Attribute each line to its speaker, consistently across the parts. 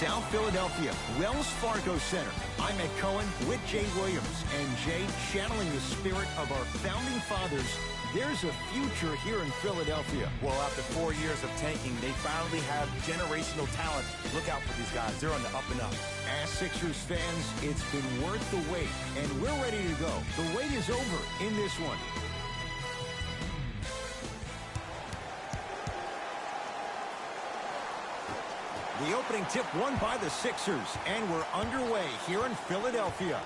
Speaker 1: South Philadelphia, Wells Fargo Center. I'm Ed Cohen with Jay Williams. And Jay, channeling the spirit of our founding fathers, there's a future here in Philadelphia.
Speaker 2: Well, after 4 years of tanking, they finally have generational talent. Look out for these guys. They're on the up and up.
Speaker 1: As Sixers fans, it's been worth the wait, and we're ready to go. The wait is over in this one. The opening tip won by the Sixers, and we're underway here in Philadelphia.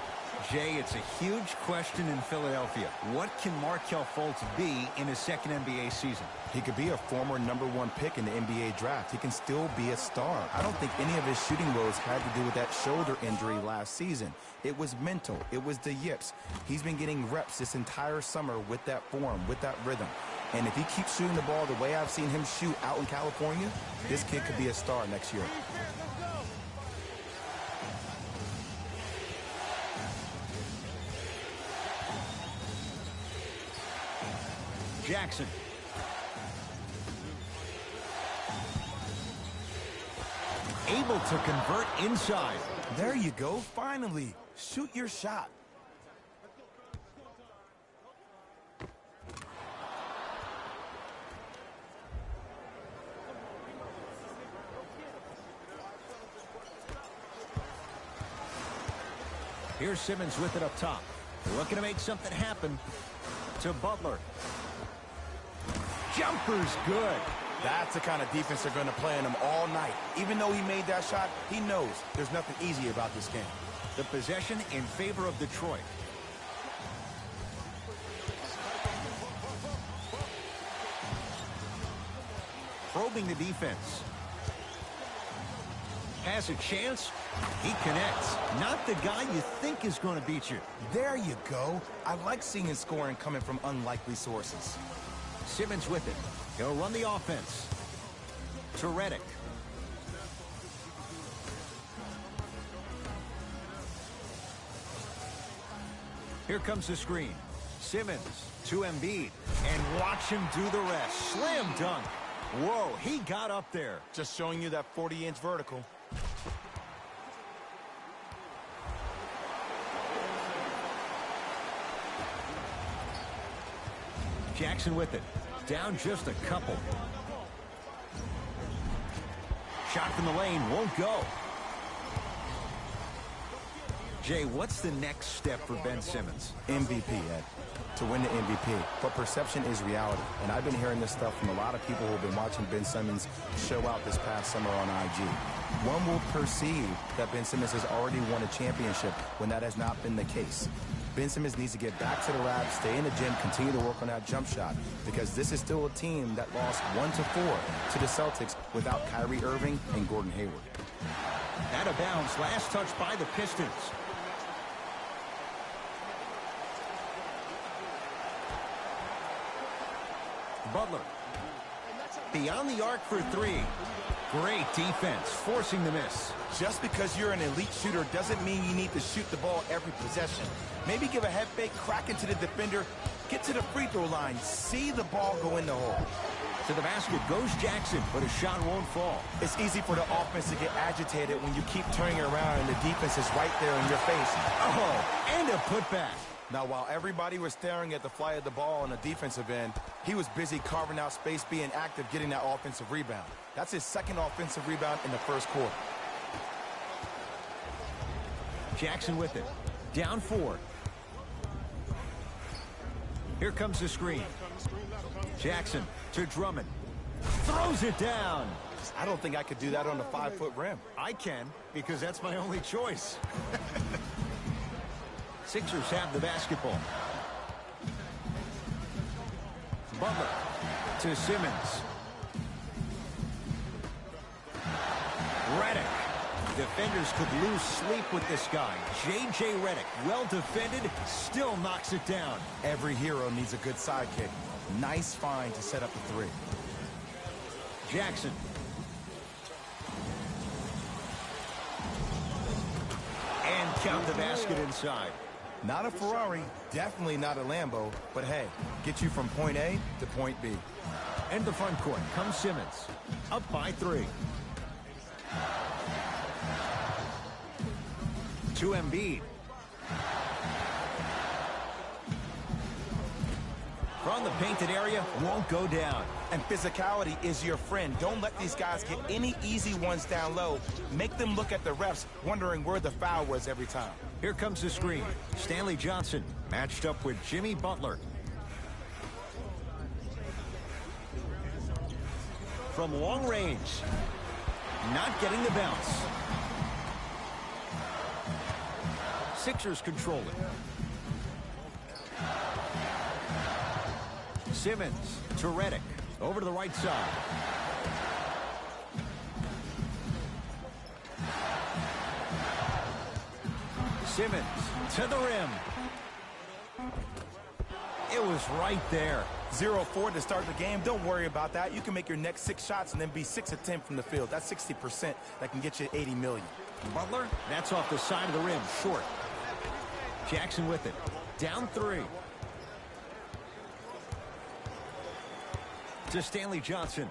Speaker 1: Jay, it's a huge question in Philadelphia. What can Markelle Fultz be in his second NBA season?
Speaker 2: He could be a former #1 pick in the NBA draft. He can still be a star. I don't think any of his shooting woes had to do with that shoulder injury last season. It was mental. It was the yips. He's been getting reps this entire summer with that form, with that rhythm. And if he keeps shooting the ball the way I've seen him shoot out in California, this kid could be a star next year.
Speaker 1: Jackson. Able to convert inside.
Speaker 2: There you go, finally. Shoot your shot.
Speaker 1: Here's Simmons with it up top. Looking to make something happen to Butler. Jumper's good.
Speaker 2: That's the kind of defense they're going to play on him all night. Even though he made that shot, he knows there's nothing easy about this game.
Speaker 1: The possession in favor of Detroit. Probing the defense. Has a chance. He connects. Not the guy you think is going to beat you.
Speaker 2: There you go. I like seeing scoring coming from unlikely sources.
Speaker 1: Simmons with it. He'll run the offense. To Redick. Here comes the screen. Simmons to Embiid. And watch him do the rest. Slam dunk. Whoa, he got up there.
Speaker 2: Just showing you that 40-inch vertical.
Speaker 1: Jackson with it. Down just a couple. Shot from the lane won't go. Jay, what's the next step for Ben Simmons?
Speaker 2: MVP, Ed. To win the MVP. But perception is reality. And I've been hearing this stuff from a lot of people who have been watching Ben Simmons show out this past summer on IG. One will perceive that Ben Simmons has already won a championship when that has not been the case. Ben Simmons needs to get back to the lab, stay in the gym, continue to work on that jump shot, because this is still a team that lost 1-4 to the Celtics without Kyrie Irving and Gordon Hayward.
Speaker 1: Out of bounds, last touch by the Pistons. Butler. Beyond the arc for three. Great defense, forcing the miss.
Speaker 2: Just because you're an elite shooter doesn't mean you need to shoot the ball every possession. Maybe give a head fake, crack into the defender, get to the free throw line, see the ball go in the hole.
Speaker 1: To the basket goes Jackson, but his shot won't fall.
Speaker 2: It's easy for the offense to get agitated when you keep turning around and the defense is right there in your face.
Speaker 1: Oh, and a putback.
Speaker 2: Now, while everybody was staring at the fly of the ball on the defensive end, he was busy carving out space, being active, getting that offensive rebound. That's his second offensive rebound in the first quarter.
Speaker 1: Jackson with it. Down 4. Here comes the screen. Jackson to Drummond. Throws it down.
Speaker 2: I don't think I could do that on a 5-foot rim.
Speaker 1: I can, because that's my only choice. Sixers have the basketball. Butler to Simmons. Redick. Defenders could lose sleep with this guy. J.J. Redick, well defended, still knocks it down.
Speaker 2: Every hero needs a good sidekick. Nice find to set up the three.
Speaker 1: Jackson. And count the basket inside.
Speaker 2: Not a Ferrari, definitely not a Lambo, but hey, get you from point A to point B.
Speaker 1: And the front court comes Simmons. Up by 3. To Embiid. From the painted area, won't go down.
Speaker 2: And physicality is your friend. Don't let these guys get any easy ones down low. Make them look at the refs, wondering where the foul was every time.
Speaker 1: Here comes the screen. Stanley Johnson matched up with Jimmy Butler. From long range. Not getting the bounce. Sixers control it. Simmons to Redick. Over to the right side. Simmons to the rim. It was right there.
Speaker 2: 0-4 to start the game. Don't worry about that. You can make your next 6 shots and then be 6 of 10 from the field. That's 60%. That can get you 80 million.
Speaker 1: Butler, that's off the side of the rim, short. Jackson with it. Down 3. To Stanley Johnson.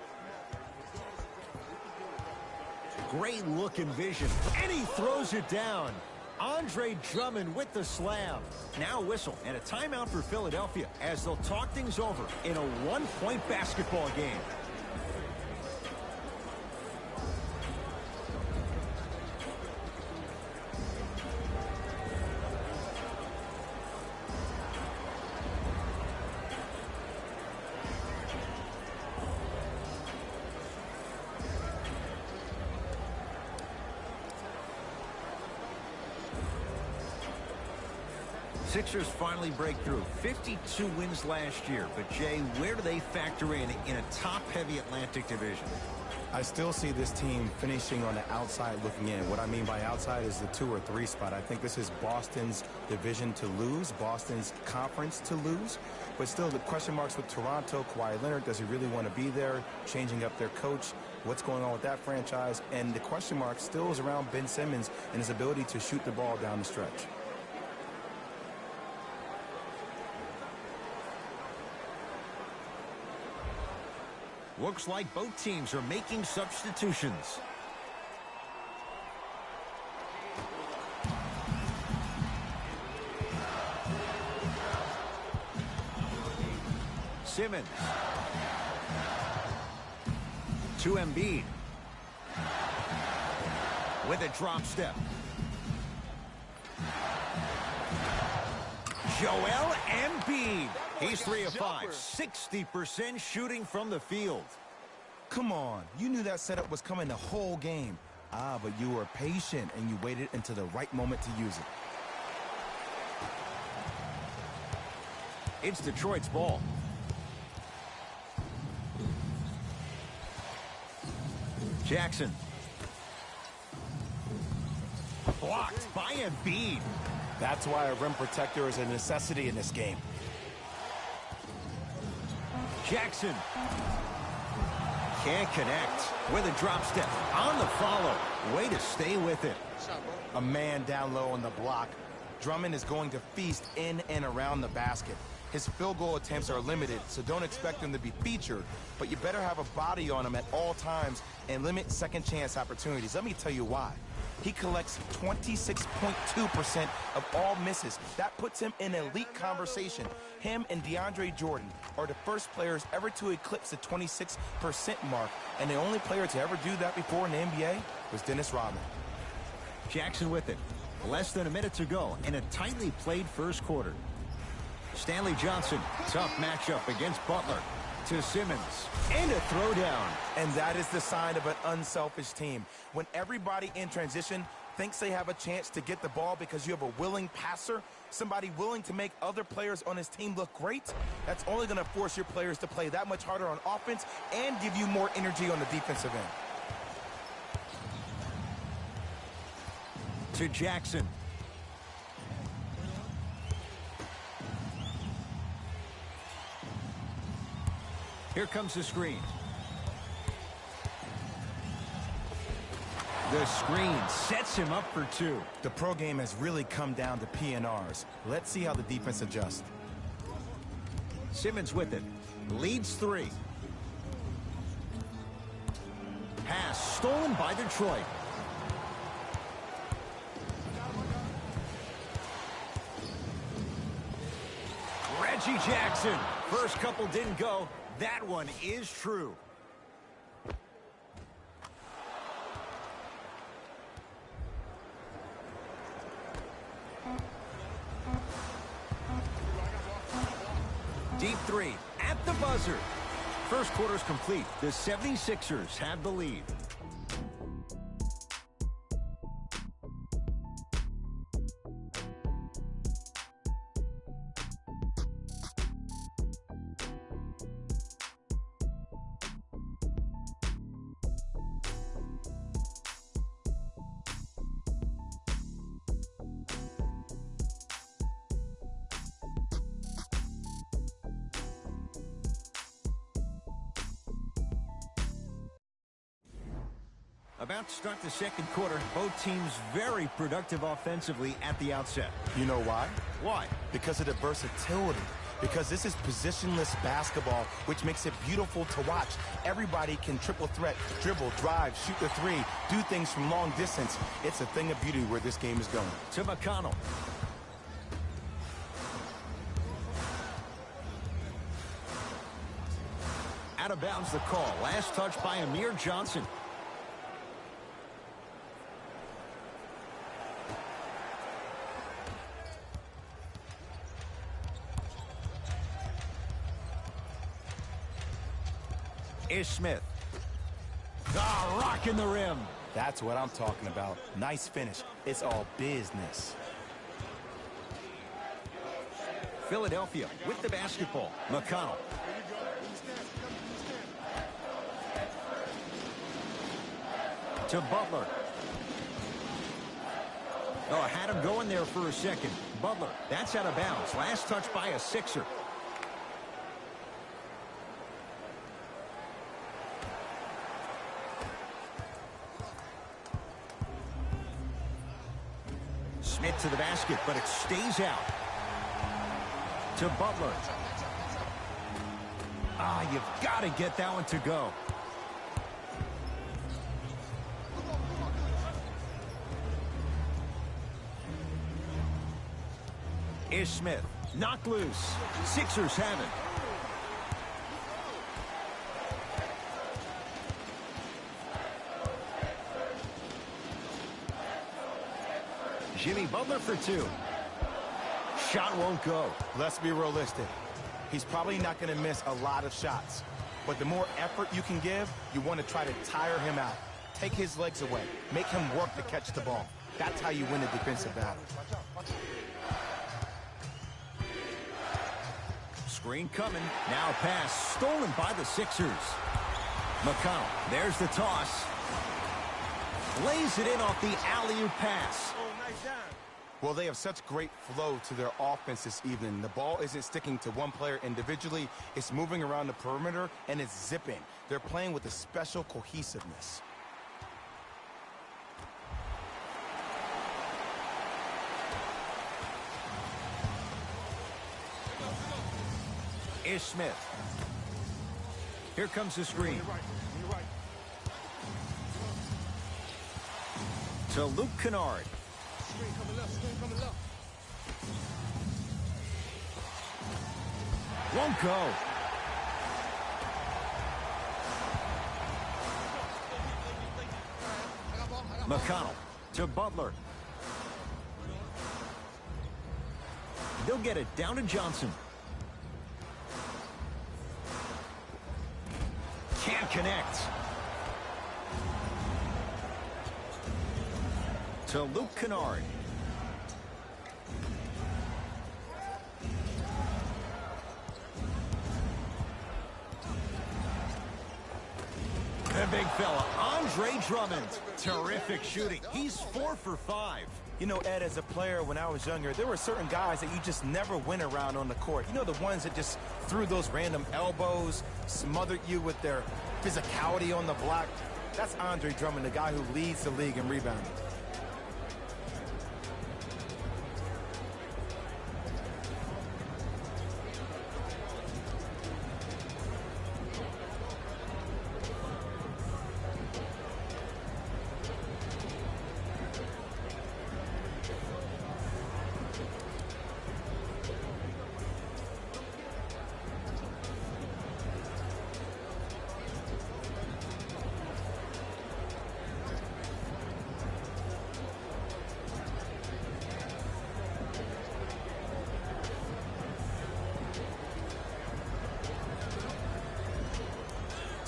Speaker 1: Great look and vision. And he throws it down. Andre Drummond with the slam. Now whistle and a timeout for Philadelphia as they'll talk things over in a one-point basketball game. Sixers finally break through. 52 wins last year. But, Jay, where do they factor in a top-heavy Atlantic division?
Speaker 2: I still see this team finishing on the outside looking in. What I mean by outside is the 2 or 3 spot. I think this is Boston's division to lose, Boston's conference to lose. But still, the question marks with Toronto, Kawhi Leonard, does he really want to be there? Changing up their coach, what's going on with that franchise? And the question mark still is around Ben Simmons and his ability to shoot the ball down the stretch.
Speaker 1: Looks like both teams are making substitutions. Simmons. To Embiid. With a drop step. Joel Embiid. He's 3 of 5. 60% shooting from the field.
Speaker 2: Come on. You knew that setup was coming the whole game. But you were patient and you waited until the right moment to use it.
Speaker 1: It's Detroit's ball. Jackson. Blocked by Embiid.
Speaker 2: That's why a rim protector is a necessity in this game.
Speaker 1: Jackson. Can't connect with a drop step on the follow. Way to stay with it.
Speaker 2: A man down low on the block. Drummond is going to feast in and around the basket. His field goal attempts are limited, so don't expect him to be featured, but you better have a body on him at all times and limit second chance opportunities. Let me tell you why. He collects 26.2% of all misses. That puts him in elite conversation. Him and DeAndre Jordan are the first players ever to eclipse the 26% mark, and the only player to ever do that before in the NBA was Dennis Rodman.
Speaker 1: Jackson with it. Less than a minute to go in a tightly played first quarter. Stanley Johnson, tough matchup against Butler. To Simmons, and a throwdown.
Speaker 2: And that is the sign of an unselfish team. When everybody in transition thinks they have a chance to get the ball because you have a willing passer, somebody willing to make other players on his team look great, that's only going to force your players to play that much harder on offense and give you more energy on the defensive end.
Speaker 1: To Jackson. Here comes the screen. The screen sets him up for 2.
Speaker 2: The pro game has really come down to PNRs. Let's see how the defense adjusts.
Speaker 1: Simmons with it. Leads 3. Pass stolen by Detroit. Reggie Jackson. First couple didn't go. That one is true. Deep three at the buzzer. First quarter's complete. The 76ers have the lead. About to start the second quarter. Both teams very productive offensively at the outset.
Speaker 2: You know why?
Speaker 1: Why?
Speaker 2: Because of the versatility. Because this is positionless basketball, which makes it beautiful to watch. Everybody can triple threat, dribble, drive, shoot the three, do things from long distance. It's a thing of beauty where this game is going.
Speaker 1: To McConnell. Out of bounds the call. Last touch by Amir Johnson. Smith. Rocking the rim.
Speaker 2: That's what I'm talking about. Nice finish. It's all business.
Speaker 1: Philadelphia with the basketball. McConnell. To Butler. Oh, had him going there for a second. Butler, that's out of bounds. Last touch by a Sixer. Smith to the basket, but it stays out. To Butler. You've got to get that one to go. Smith. Knocked loose. Sixers have it. Jimmy Butler for two. Shot won't go.
Speaker 2: Let's be realistic. He's probably not going to miss a lot of shots. But the more effort you can give, you want to try to tire him out. Take his legs away. Make him work to catch the ball. That's how you win a defensive battle.
Speaker 1: Screen coming. Now a pass stolen by the Sixers. McConnell. There's the toss. Lays it in off the alley-oop pass.
Speaker 2: Well, they have such great flow to their offense this evening. The ball isn't sticking to one player individually. It's moving around the perimeter, and it's zipping. They're playing with a special cohesiveness.
Speaker 1: Smith. Here comes the screen. To Luke Kennard. Won't go. McConnell to Butler. They'll get it down to Johnson. Can't connect. To Luke Kennard. The big fella, Andre Drummond. Terrific shooting. He's 4 for 5.
Speaker 2: You know, Ed, as a player, when I was younger, there were certain guys that you just never went around on the court. You know, the ones that just threw those random elbows, smothered you with their physicality on the block. That's Andre Drummond, the guy who leads the league in rebounding.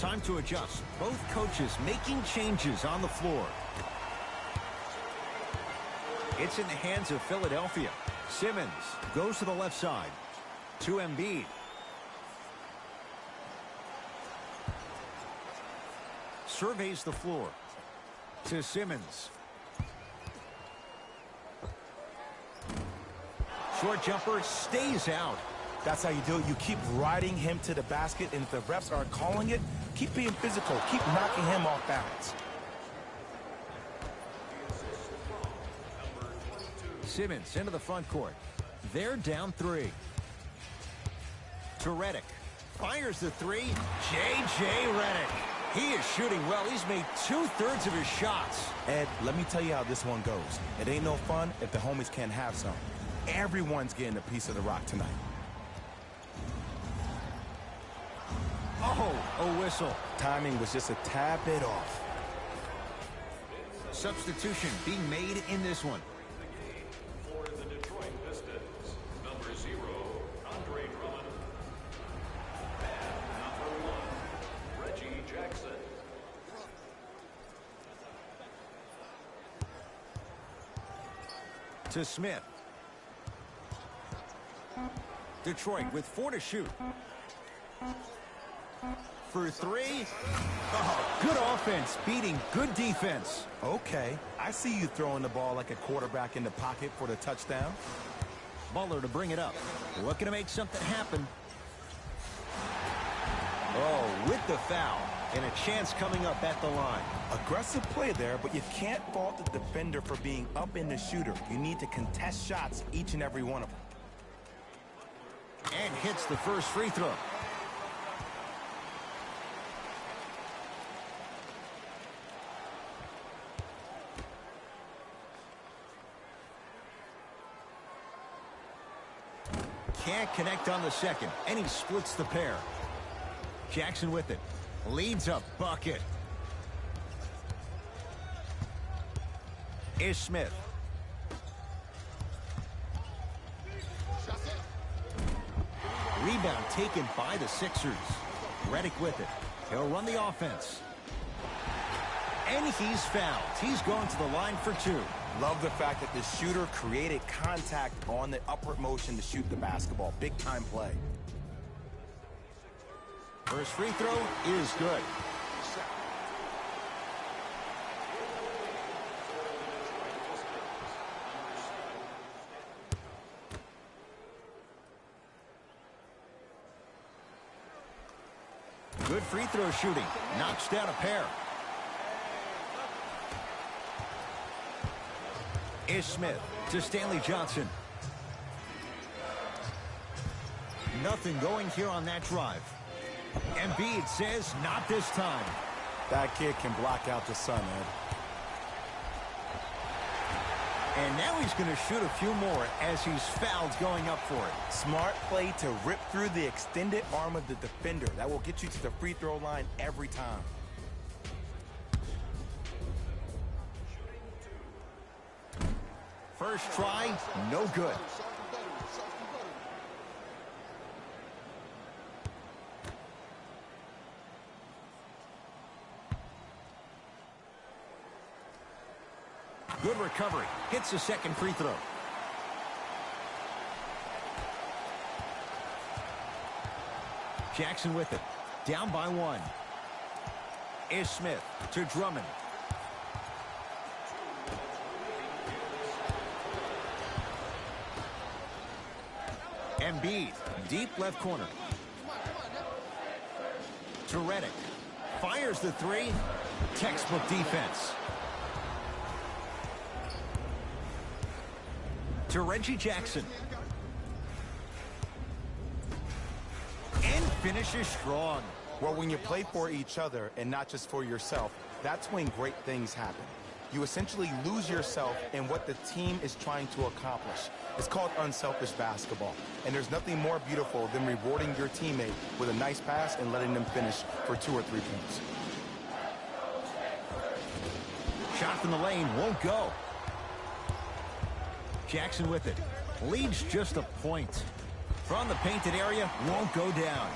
Speaker 1: Time to adjust. Both coaches making changes on the floor. It's in the hands of Philadelphia. Simmons goes to the left side. To Embiid. Surveys the floor. To Simmons. Short jumper stays out.
Speaker 2: That's how you do it. You keep riding him to the basket, and if the refs aren't calling it, keep being physical. Keep knocking him off balance.
Speaker 1: Simmons into the front court. They're down 3. To Redick. Fires the 3. J.J. Redick. He is shooting well. He's made 2/3 of his shots.
Speaker 2: Ed, let me tell you how this one goes. It ain't no fun if the homies can't have some. Everyone's getting a piece of the rock tonight.
Speaker 1: Oh, a whistle.
Speaker 2: Timing was just a tad bit off.
Speaker 1: Substitution being made in this one.
Speaker 3: For the Detroit Pistons, number 0, Andre Drummond. And number 1, Reggie Jackson.
Speaker 1: To Smith. Detroit with 4 to shoot. For 3. Oh, good offense beating good defense.
Speaker 2: Okay, I see you throwing the ball like a quarterback in the pocket for the touchdown.
Speaker 1: Butler to bring it up. Looking to make something happen. Oh, with the foul. And a chance coming up at the line.
Speaker 2: Aggressive play there, but you can't fault the defender for being up in the shooter. You need to contest shots, each and every one of them.
Speaker 1: And hits the first free throw. Can't connect on the second, and he splits the pair. Jackson with it. Leads a bucket. Ish Smith. Rebound taken by the Sixers. Redick with it. He'll run the offense. And he's fouled. He's going to the line for 2.
Speaker 2: Love the fact that the shooter created contact on the upward motion to shoot the basketball. Big time play.
Speaker 1: First free throw is good. Good free throw shooting. Knocks down a pair. Ish Smith to Stanley Johnson. Nothing going here on that drive. Embiid says not this time.
Speaker 2: That kid can block out the sun, Ed.
Speaker 1: And now he's going to shoot a few more as he's fouled going up for it.
Speaker 2: Smart play to rip through the extended arm of the defender. That will get you to the free throw line every time.
Speaker 1: First try, no good. Good recovery. Hits the second free throw. Jackson with it. Down by 1. Ish Smith to Drummond. Embiid, deep left corner. To Redick. Fires the 3. Textbook defense. To Reggie Jackson. And finishes strong.
Speaker 2: Well, when you play for each other and not just for yourself, that's when great things happen. You essentially lose yourself in what the team is trying to accomplish. It's called unselfish basketball. And there's nothing more beautiful than rewarding your teammate with a nice pass and letting them finish for 2 or 3 points.
Speaker 1: Shot from the lane won't go. Jackson with it. Leads just a point. From the painted area, won't go down.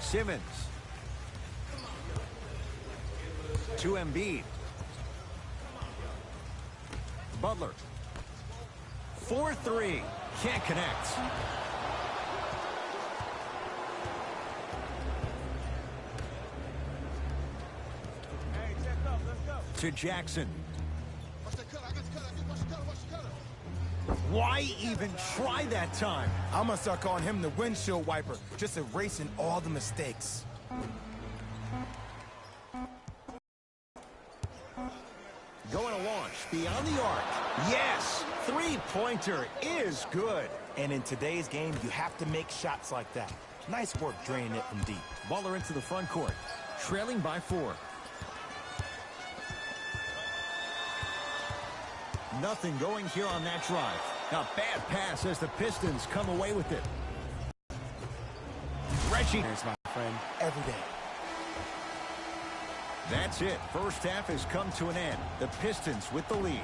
Speaker 1: Simmons. To Embiid. Butler. 4-3. Can't connect. To Jackson. Why even try that time?
Speaker 2: I'm going to start calling him the windshield wiper, just erasing all the mistakes.
Speaker 1: Going to launch beyond the arc. Yes, three-pointer is good.
Speaker 2: And in today's game, you have to make shots like that. Nice work draining it from deep.
Speaker 1: Butler into the front court, trailing by 4. Nothing going here on that drive. Now, bad pass as the Pistons come away with it. Reggie.
Speaker 2: There's my friend every day.
Speaker 1: That's it. First half has come to an end. The Pistons with the lead.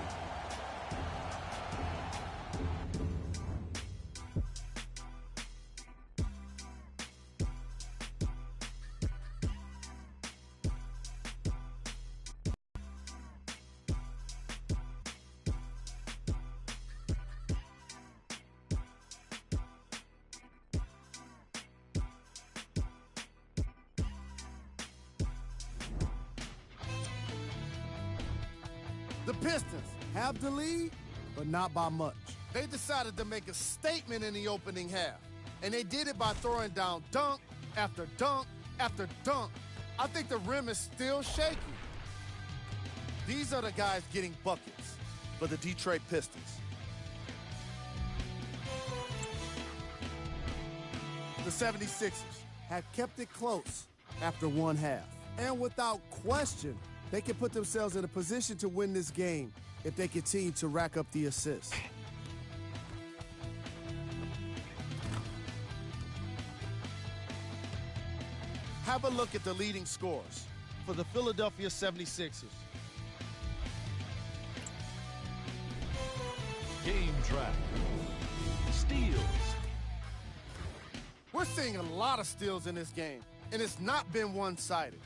Speaker 4: The Pistons have the lead, but not by much. They decided to make a statement in the opening half, and they did it by throwing down dunk after dunk after dunk. I think the rim is still shaky. These are the guys getting buckets for the Detroit Pistons. The 76ers have kept it close after one half, and without question, they can put themselves in a position to win this game if they continue to rack up the assists. Have a look at the leading scorers for the Philadelphia 76ers.
Speaker 3: Game track. Steals.
Speaker 4: We're seeing a lot of steals in this game, and it's not been one-sided.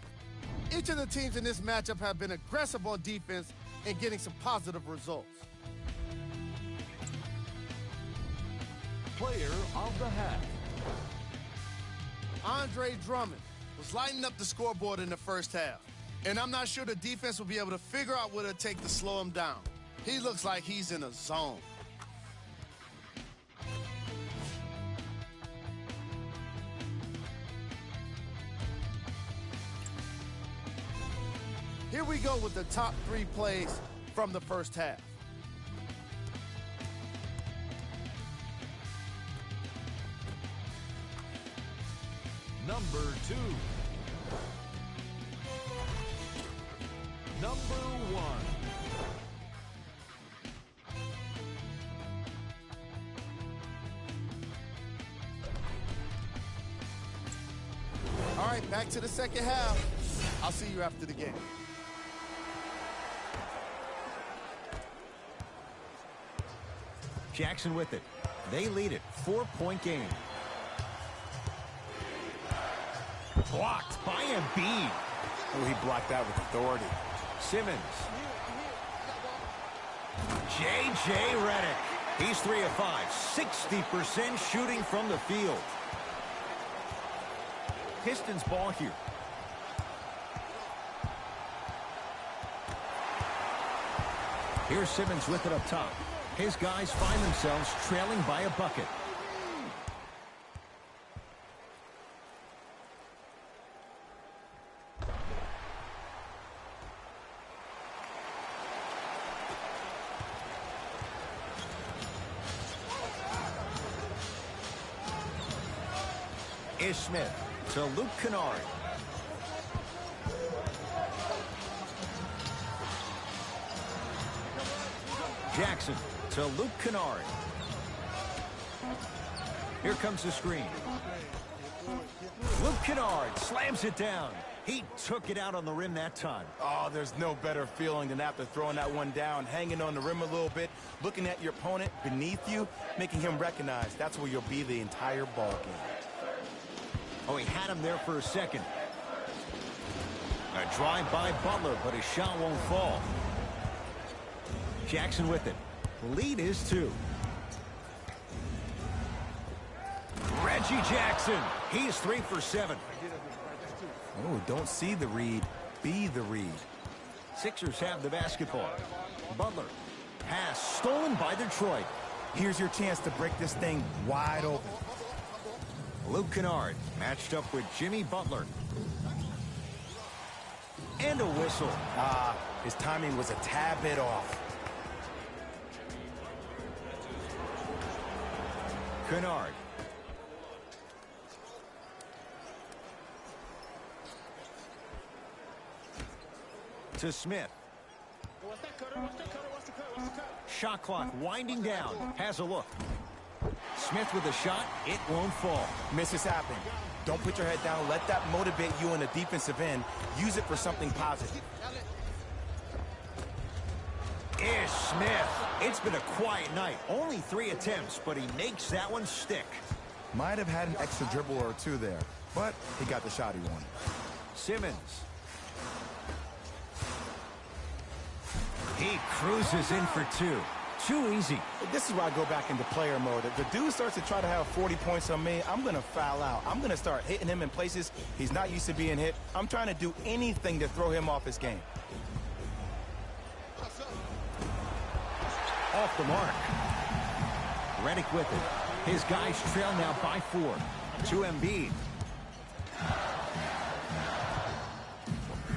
Speaker 4: Each of the teams in this matchup have been aggressive on defense and getting some positive results.
Speaker 3: Player of the half.
Speaker 4: Andre Drummond was lighting up the scoreboard in the first half, and I'm not sure the defense will be able to figure out what it'll take to slow him down. He looks like he's in a zone. Here we go with the top 3 plays from the first half.
Speaker 3: Number 2. Number 1.
Speaker 4: All right, back to the second half. I'll see you after the game.
Speaker 1: Jackson with it. They lead it. 4-point game. Blocked by Embiid.
Speaker 2: Oh, he blocked that with authority.
Speaker 1: Simmons. J.J. Redick. He's 3 of 5. 60% shooting from the field. Pistons ball here. Here's Simmons with it up top. His guys find themselves trailing by a bucket. Ish Smith to Luke Kennard. Jackson to Luke Kennard. Here comes the screen. Luke Kennard slams it down. He took it out on the rim that time.
Speaker 2: Oh, there's no better feeling than after throwing that one down, hanging on the rim a little bit, looking at your opponent beneath you, making him recognize that's where you'll be the entire ball game.
Speaker 1: Oh, he had him there for a second. A drive by Butler, but his shot won't fall. Jackson with it. Lead is 2. Reggie Jackson. He's 3 for 7.
Speaker 2: Oh, don't see the read. Be the read.
Speaker 1: Sixers have the basketball. Butler. Pass stolen by Detroit.
Speaker 2: Here's your chance to break this thing wide open.
Speaker 1: Luke Kennard matched up with Jimmy Butler. And a whistle.
Speaker 2: His timing was a tad bit off.
Speaker 1: Kennard. To Smith. Shot clock winding down. Has a look. Smith with a shot. It won't fall.
Speaker 2: Misses happen. Don't put your head down. Let that motivate you in the defensive end. Use it for something positive.
Speaker 1: Ish Smith. It's been a quiet night. Only 3 attempts, but he makes that one stick.
Speaker 2: Might have had an extra dribble or 2 there, but he got the shot he wanted.
Speaker 1: Simmons. He cruises in for 2. Too easy.
Speaker 2: This is where I go back into player mode. If the dude starts to try to have 40 points on me, I'm going to foul out. I'm going to start hitting him in places he's not used to being hit. I'm trying to do anything to throw him off his game.
Speaker 1: Off the mark. Redick with it. His guys trail now by 4. To Embiid.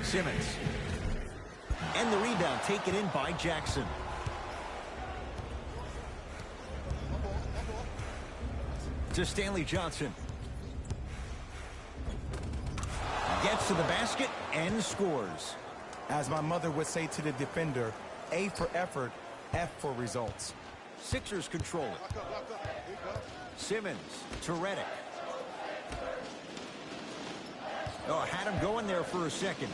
Speaker 1: Simmons. And the rebound taken in by Jackson. To Stanley Johnson. Gets to the basket and scores.
Speaker 2: As my mother would say to the defender, A for effort, F for results.
Speaker 1: Sixers control it. Simmons to Redick. Oh, had him going there for a second.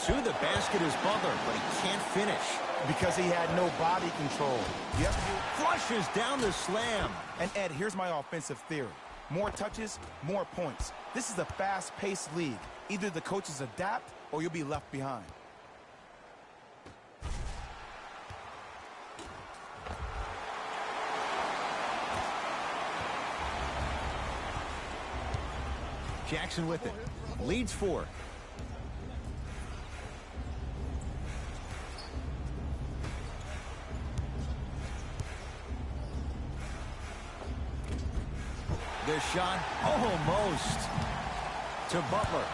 Speaker 1: To the basket is Butler, but he can't finish.
Speaker 2: Because he had no body control. Yep.
Speaker 1: Flushes down the slam.
Speaker 2: And Ed, here's my offensive theory. More touches, more points. This is a fast-paced league. Either the coaches adapt or you'll be left behind.
Speaker 1: Jackson with it. Leads 4. The shot almost to Butler.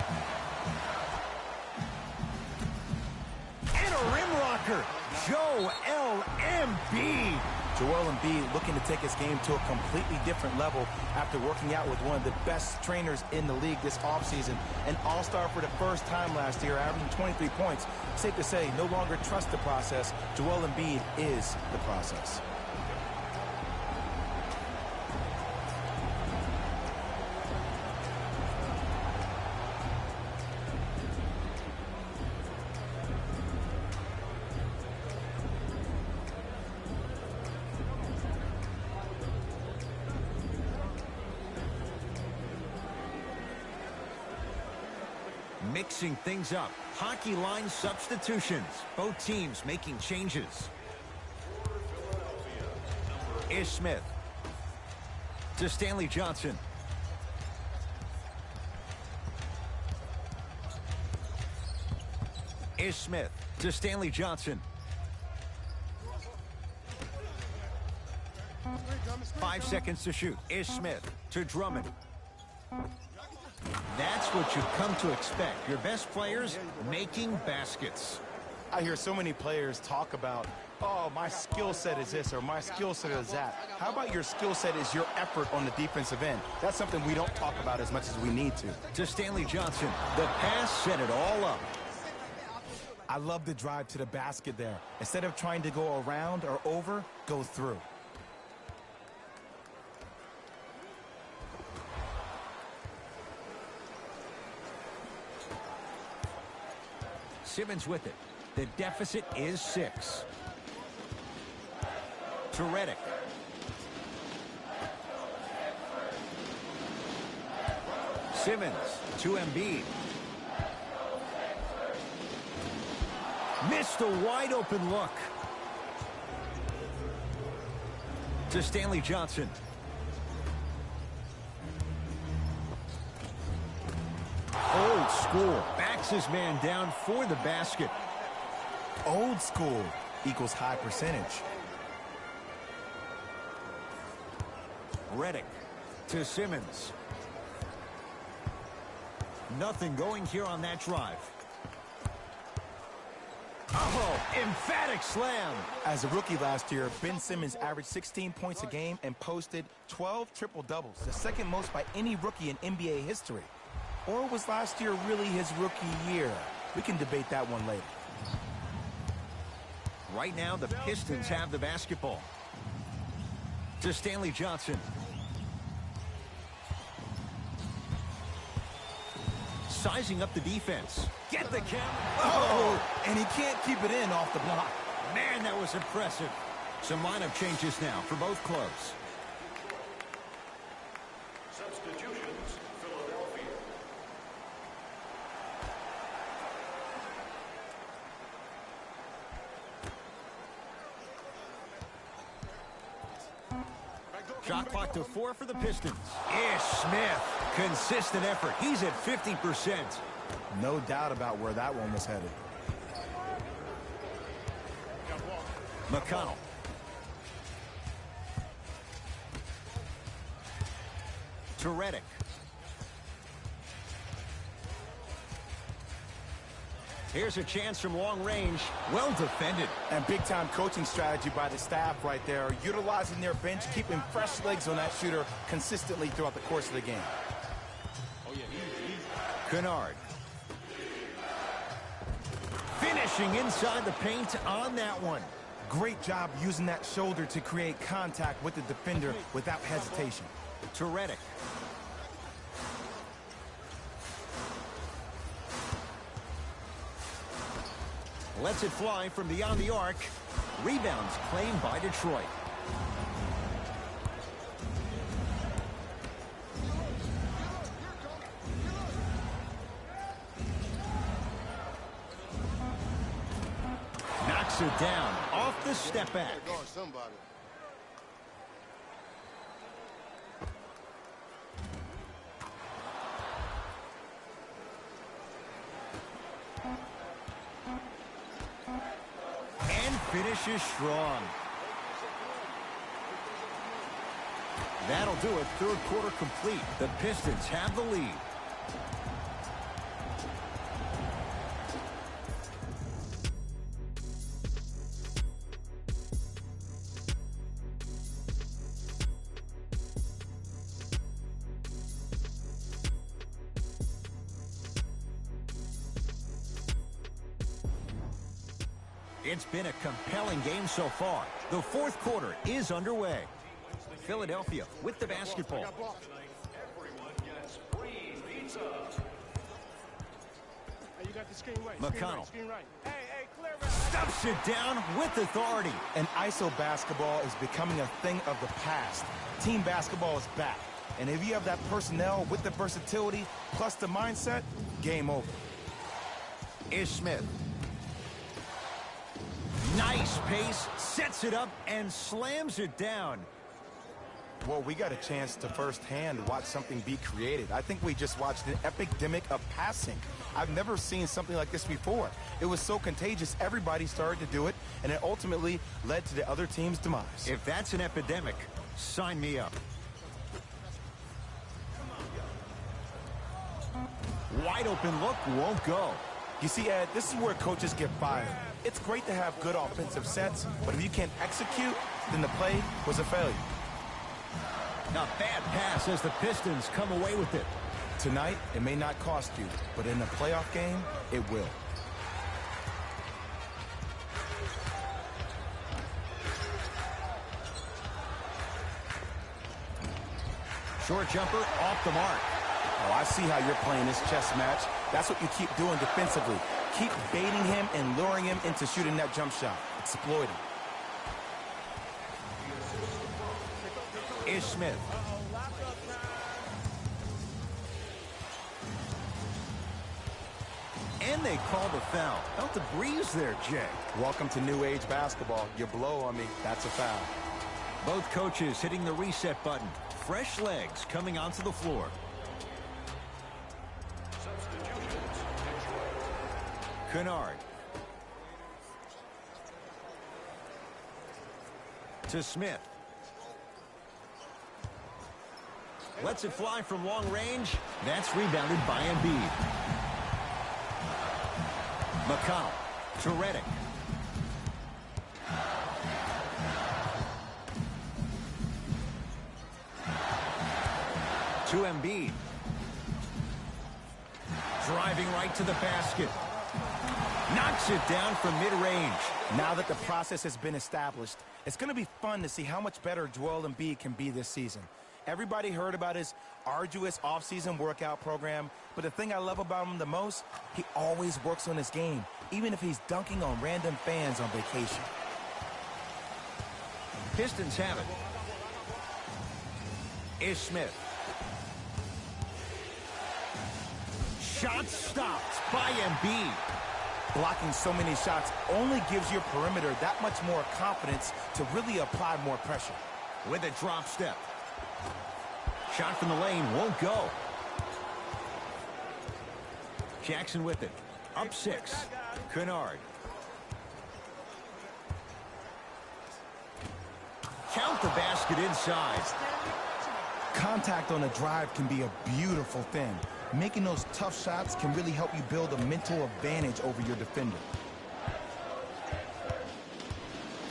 Speaker 1: And a rim rocker. Joel Embiid.
Speaker 2: Joel Embiid looking to take his game to a completely different level after working out with one of the best trainers in the league this offseason. An all-star for the first time last year, averaging 23 points. Safe to say, no longer trust the process. Joel Embiid is the process.
Speaker 1: Mixing things up. Hockey line substitutions. Both teams making changes. Ish Smith. To Stanley Johnson. Ish Smith. To Stanley Johnson. 5 seconds to shoot. Ish Smith to Drummond. That's what you've come to expect. Your best players making baskets.
Speaker 2: I hear so many players talk about, oh, my skill set is this or my skill set is that. How about your skill set is your effort on the defensive end? That's something we don't talk about as much as we need to.
Speaker 1: To Stanley Johnson. The pass set it all up.
Speaker 2: I love the drive to the basket there. Instead of trying to go around or over, go through.
Speaker 1: Simmons with it. The deficit is 6. To Redick. Simmons to Embiid. Missed a wide open look. To Stanley Johnson. Old school. Backs his man down for the basket.
Speaker 2: Old school equals high percentage.
Speaker 1: Redick to Simmons. Nothing going here on that drive. Oh, emphatic slam.
Speaker 2: As a rookie last year, Ben Simmons averaged 16 points a game and posted 12 triple-doubles, the second most by any rookie in NBA history. Or was last year really his rookie year? We can debate that one later.
Speaker 1: Right now, the Pistons have the basketball. To Stanley Johnson. Sizing up the defense. Get the count.
Speaker 2: Oh, and he can't keep it in off the block.
Speaker 1: Man, that was impressive. Some lineup changes now for both clubs.
Speaker 3: Substitutions, Philadelphia.
Speaker 1: Shot clock to 4 for the Pistons. Ish Smith. Consistent effort. He's at 50%.
Speaker 2: No doubt about where that one was headed.
Speaker 1: McConnell. To Redick. Here's a chance from long range. Well defended.
Speaker 2: And big-time coaching strategy by the staff right there, utilizing their bench, keeping fresh legs on that shooter consistently throughout the course of the game.
Speaker 1: Kennard. Finishing inside the paint on that one.
Speaker 2: Great job using that shoulder to create contact with the defender without hesitation.
Speaker 1: To Redick. Lets it fly from beyond the arc. Rebounds claimed by Detroit. Knocks it down off the step back. Finishes strong. That'll do it. Third quarter complete. The Pistons have the lead. It's been a compelling game so far. The fourth quarter is underway. Philadelphia with the basketball. McConnell stuffs it down with authority.
Speaker 2: And ISO basketball is becoming a thing of the past. Team basketball is back. And if you have that personnel with the versatility plus the mindset, game over.
Speaker 1: Ish Smith. Nice pace, sets it up, and slams it down.
Speaker 2: Well, we got a chance to firsthand watch something be created. I think we just watched an epidemic of passing. I've never seen something like this before. It was so contagious, everybody started to do it, and it ultimately led to the other team's demise.
Speaker 1: If that's an epidemic, sign me up. Wide open look, won't go.
Speaker 2: You see, Ed, this is where coaches get fired. It's great to have good offensive sets, but if you can't execute, then the play was a failure.
Speaker 1: A bad pass as the Pistons come away with it.
Speaker 2: Tonight, it may not cost you, but in a playoff game, it will.
Speaker 1: Short jumper off the mark.
Speaker 2: Oh, I see how you're playing this chess match. That's what you keep doing defensively. Keep baiting him and luring him into shooting that jump shot. Exploit him.
Speaker 1: Ish Smith. And they called a foul. Felt the breeze there, Jay.
Speaker 2: Welcome to new age basketball. You blow on me, that's a foul.
Speaker 1: Both coaches hitting the reset button. Fresh legs coming onto the floor.
Speaker 3: Substitutions.
Speaker 1: Kennard. To Smith. Lets it fly from long range. That's rebounded by Embiid. McConnell to Redick. To Embiid. Driving right to the basket. Knocks it down from mid-range.
Speaker 2: Now that the process has been established, it's going to be fun to see how much better Joel Embiid can be this season. Everybody heard about his arduous offseason workout program, but the thing I love about him the most, he always works on his game, even if he's dunking on random fans on vacation.
Speaker 1: Pistons have it. Ish Smith. Shot stopped by Embiid.
Speaker 2: Blocking so many shots only gives your perimeter that much more confidence to really apply more pressure.
Speaker 1: With a drop step. Shot from the lane won't go. Jackson with it. Up 6. Kennard. Count the basket inside.
Speaker 2: Contact on a drive can be a beautiful thing. Making those tough shots can really help you build a mental advantage over your defender.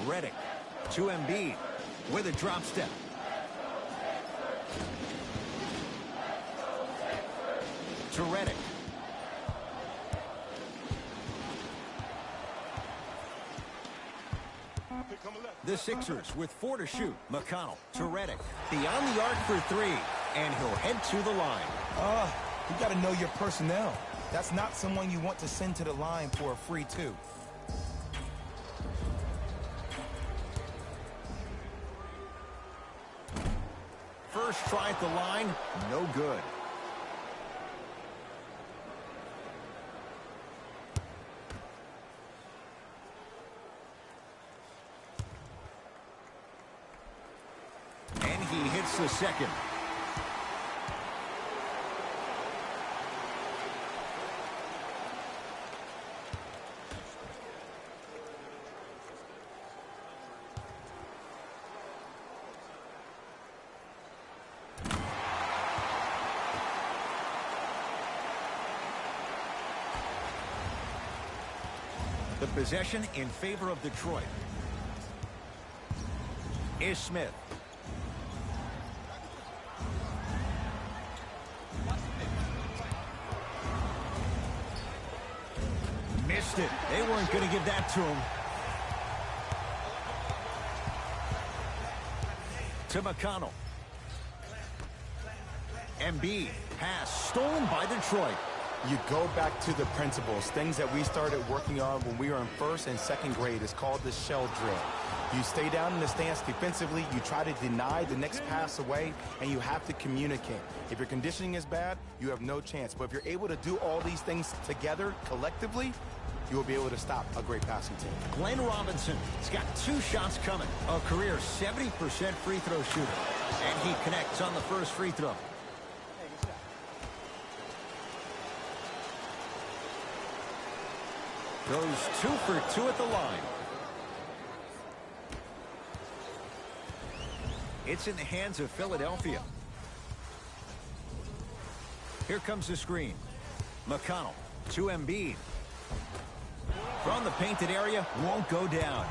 Speaker 1: Redick to Embiid with a drop step. To Redick. The Sixers with 4 to shoot. McConnell to Redick. Beyond the arc for 3. And he'll head to the line.
Speaker 2: You got to know your personnel. That's not someone you want to send to the line for a free 2.
Speaker 1: First try at the line, no good. And he hits the second. The possession in favor of Detroit. Ish Smith. Missed it. They weren't going to give that to him. To McConnell. Embiid. Pass stolen by Detroit.
Speaker 2: You go back to the principles, things that we started working on when we were in 1st and 2nd grade. It's called the shell drill. You stay down in the stance defensively, you try to deny the next pass away, and you have to communicate. If your conditioning is bad, you have no chance. But if you're able to do all these things together, collectively, you will be able to stop a great passing team.
Speaker 1: Glenn Robinson has got 2 shots coming. A career 70% free throw shooter. And he connects on the first free throw. Goes 2 for 2 at the line. It's in the hands of Philadelphia. Here comes the screen. McConnell to Embiid. From the painted area, won't go down.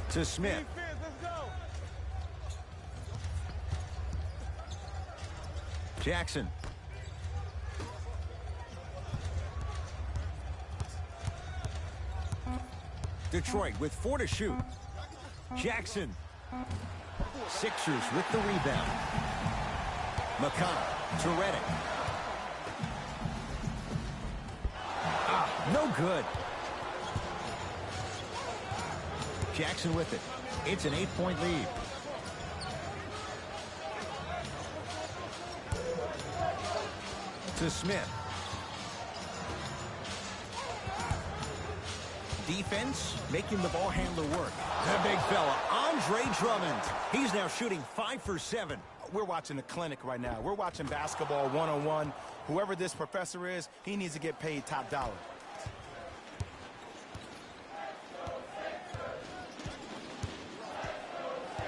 Speaker 1: To Smith. Jackson. Detroit with 4 to shoot. Jackson. Sixers with the rebound. McConnell to Redick. No good. Jackson with it. It's an 8-point lead. To Smith. Defense making the ball handler work. The big fella, Andre Drummond. He's now shooting 5 for 7.
Speaker 2: We're watching a clinic right now. We're watching basketball one-on-one. Whoever this professor is, he needs to get paid top dollar.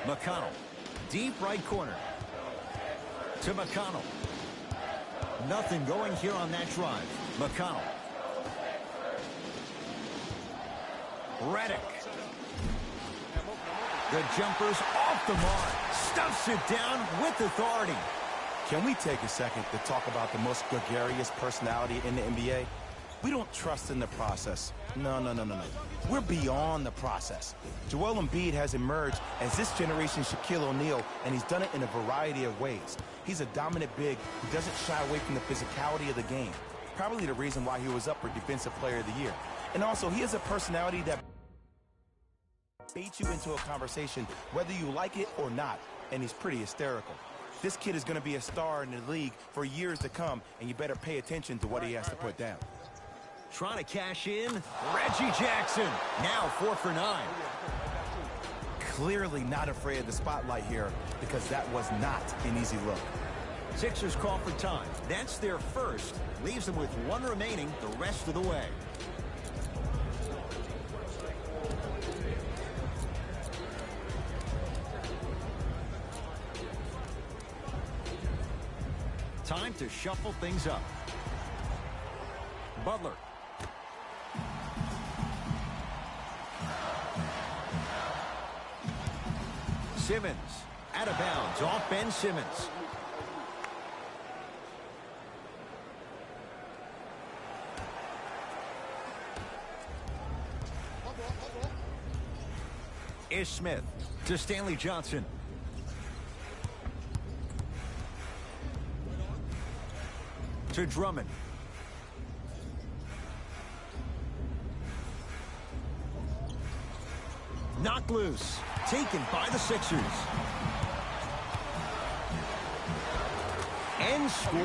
Speaker 1: McConnell, deep right corner. To McConnell. Nothing going here on that drive. McConnell. Redick. The jumper's off the mark. Stuffs it down with authority.
Speaker 2: Can we take a second to talk about the most gregarious personality in the NBA? We don't trust in the process. No. We're beyond the process. Joel Embiid has emerged as this generation's Shaquille O'Neal, and he's done it in a variety of ways. He's a dominant big who doesn't shy away from the physicality of the game. Probably the reason why he was up for Defensive Player of the Year. And also, he has a personality that baits you into a conversation whether you like it or not, and he's pretty hysterical. This kid is going to be a star in the league for years to come, and you better pay attention to what he has to put down.
Speaker 1: Trying to cash in, Reggie Jackson, now 4 for 9.
Speaker 2: Clearly not afraid of the spotlight here, because that was not an easy look.
Speaker 1: Sixers call for time. That's their first. Leaves them with 1 remaining the rest of the way. Time to shuffle things up. Butler. Simmons. Out of bounds. Off Ben Simmons. Ish Smith to Stanley Johnson. To Drummond. Knocked loose. Taken by the Sixers. And scores.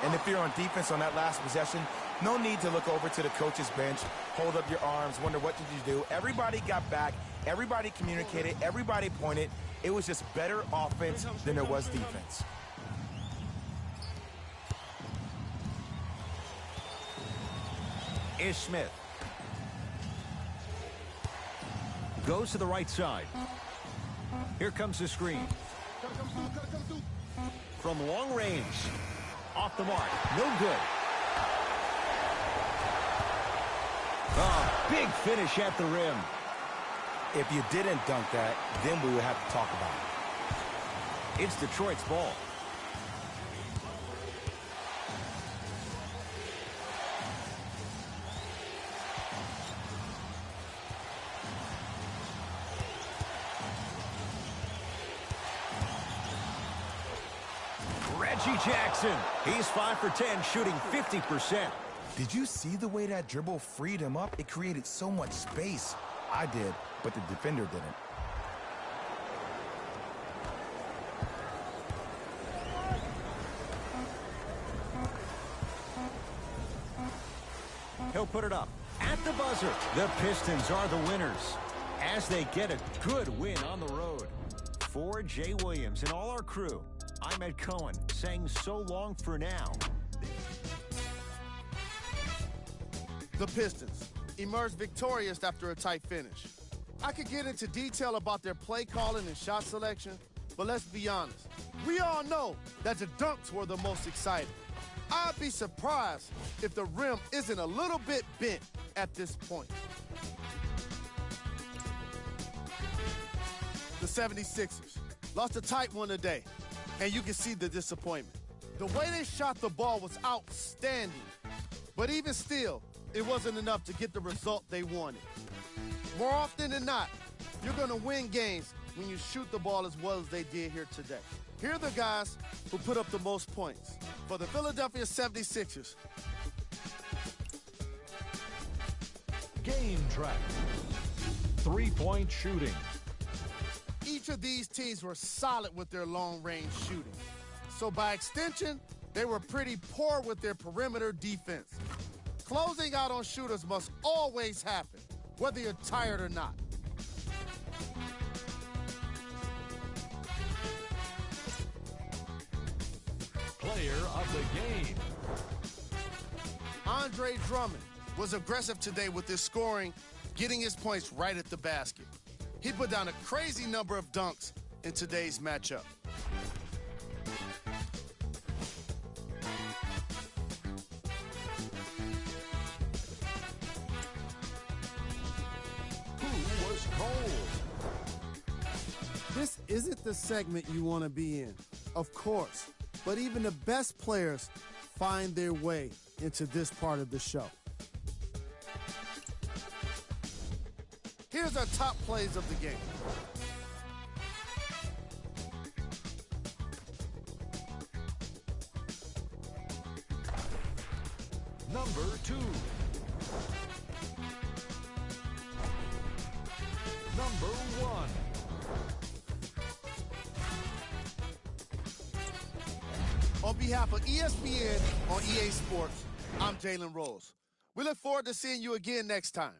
Speaker 2: And if you're on defense on that last possession, no need to look over to the coach's bench, hold up your arms, wonder what did you do. Everybody got back. Everybody communicated. Everybody pointed. It was just better offense than there was defense.
Speaker 1: Ish Smith. Goes to the right side. Here comes the screen. From long range. Off the mark. No good. Oh, big finish at the rim.
Speaker 2: If you didn't dunk that, then we would have to talk about it.
Speaker 1: It's Detroit's ball. Reggie Jackson. He's 5 for 10, shooting 50%.
Speaker 2: Did you see the way that dribble freed him up? It created so much space. I did, but the defender didn't.
Speaker 1: He'll put it up at the buzzer. The Pistons are the winners as they get a good win on the road. For Jay Williams and all our crew, I'm Ed Cohen saying so long for now.
Speaker 4: The Pistons emerged victorious after a tight finish. I could get into detail about their play calling and shot selection, but let's be honest. We all know that the dunks were the most exciting. I'd be surprised if the rim isn't a little bit bent at this point. The 76ers lost a tight one today, and you can see the disappointment. The way they shot the ball was outstanding, but even still, it wasn't enough to get the result they wanted. More often than not, you're going to win games when you shoot the ball as well as they did here today. Here are the guys who put up the most points. For the Philadelphia 76ers.
Speaker 3: Game track. 3-point shooting.
Speaker 4: Each of these teams were solid with their long-range shooting. So by extension, They were pretty poor with their perimeter defense. Closing out on shooters must always happen, whether you're tired or not.
Speaker 3: Player of the game.
Speaker 4: Andre Drummond was aggressive today with his scoring, getting his points right at the basket. He put down a crazy number of dunks in today's matchup.
Speaker 3: Who was cold?
Speaker 4: This isn't the segment you want to be in, of course, but even the best players find their way into this part of the show. Here's our top plays of the game.
Speaker 3: Number 2. Number 1.
Speaker 4: On behalf of ESPN on EA Sports, I'm Jalen Rose. We look forward to seeing you again next time.